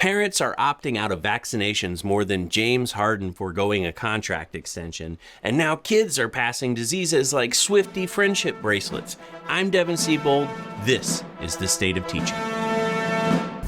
Parents are opting out of vaccinations more than James Harden foregoing a contract extension, and now kids are passing diseases like Swiftie friendship bracelets. I'm Devin Siebold. This is the State of Teaching.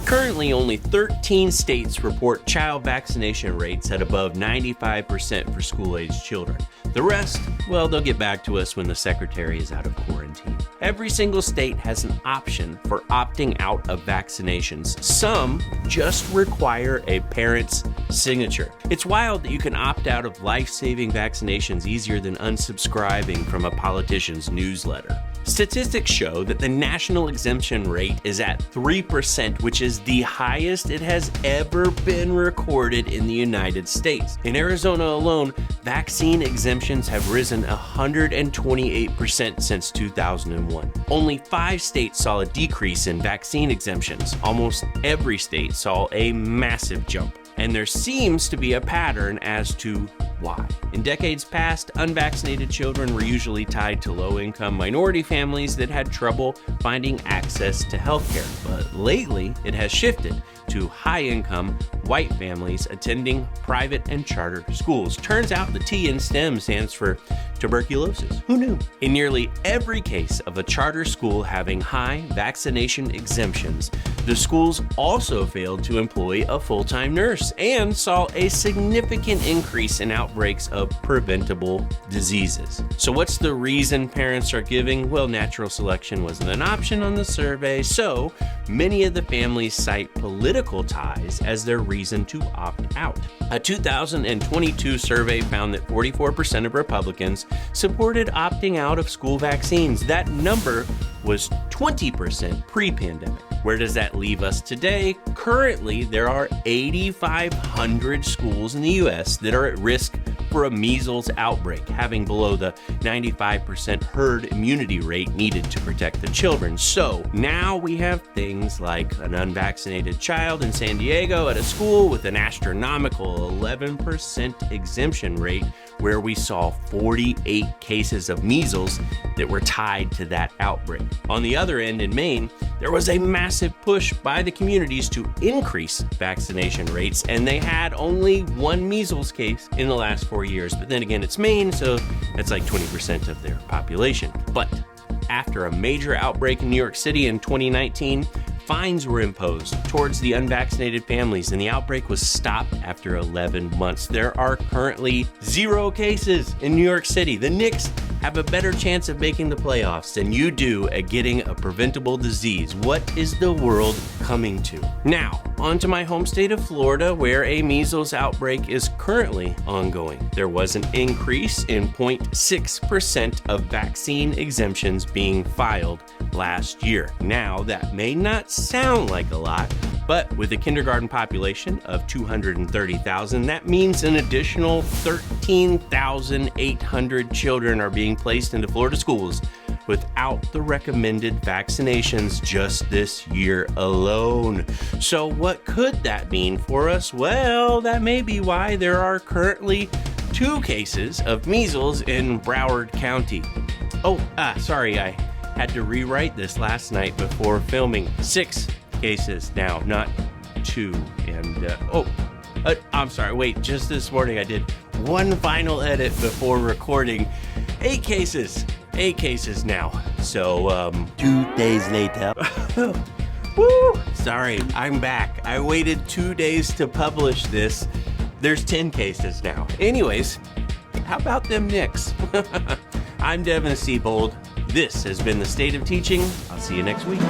Currently, only 13 states report child vaccination rates at above 95% for school-aged children. The rest, well, they'll get back to us when the secretary is out of quarantine. Every single state has an option for opting out of vaccinations. Some just require a parent's signature. It's wild that you can opt out of life-saving vaccinations easier than unsubscribing from a politician's newsletter. Statistics show that the national exemption rate is at 3%, which is the highest it has ever been recorded in the United States. In Arizona alone, vaccine exemptions have risen 128% since 2001. Only 5 states saw a decrease in vaccine exemptions. Almost every state saw a massive jump. And there seems to be a pattern as to why. In decades past, unvaccinated children were usually tied to low-income minority families that had trouble finding access to healthcare. But lately, it has shifted to high-income white families attending private and charter schools. Turns out the T in STEM stands for tuberculosis. Who knew? In nearly every case of a charter school having high vaccination exemptions, the schools also failed to employ a full-time nurse and saw a significant increase in outbreaks of preventable diseases. So what's the reason parents are giving? Well, natural selection wasn't an option on the survey, so many of the families cite political ties as their reason to opt out. A 2022 survey found that 44% of Republicans supported opting out of school vaccines. That number was 20% pre-pandemic. Where does that leave us today? Currently, there are 8,500 schools in the U.S. that are at risk for a measles outbreak, having below the 95% herd immunity rate needed to protect the children. So now we have things like an unvaccinated child in San Diego at a school with an astronomical 11% exemption rate, where we saw 48 cases of measles that were tied to that outbreak. On the other end, in Maine, there was a massive push by the communities to increase vaccination rates, and they had only one measles case in the last 4 years. But then again, it's Maine, so that's like 20% of their population. But after a major outbreak in New York City in 2019, fines were imposed towards the unvaccinated families, and the outbreak was stopped after 11 months. There are currently 0 cases in New York City. The Knicks have a better chance of making the playoffs than you do at getting a preventable disease. What is the world coming to? Now, on to my home state of Florida, where a measles outbreak is currently ongoing. There was an increase in 0.6% of vaccine exemptions being filed last year. Now, that may not sound like a lot, but with a kindergarten population of 230,000, that means an additional 13,800 children are being placed into Florida schools without the recommended vaccinations just this year alone. So what could that mean for us? Well, that may be why there are currently 2 cases of measles in Broward County. Sorry, I had to rewrite this last night before filming. 6 cases now, not 2. And, I'm sorry, wait, just this morning I did one final edit before recording. 8 cases now. So, 2 days later. Woo! Sorry, I'm back. I waited 2 days to publish this. There's 10 cases now. Anyways, how about them Knicks? I'm Devin Siebold. This has been the State of Teaching. I'll see you next week.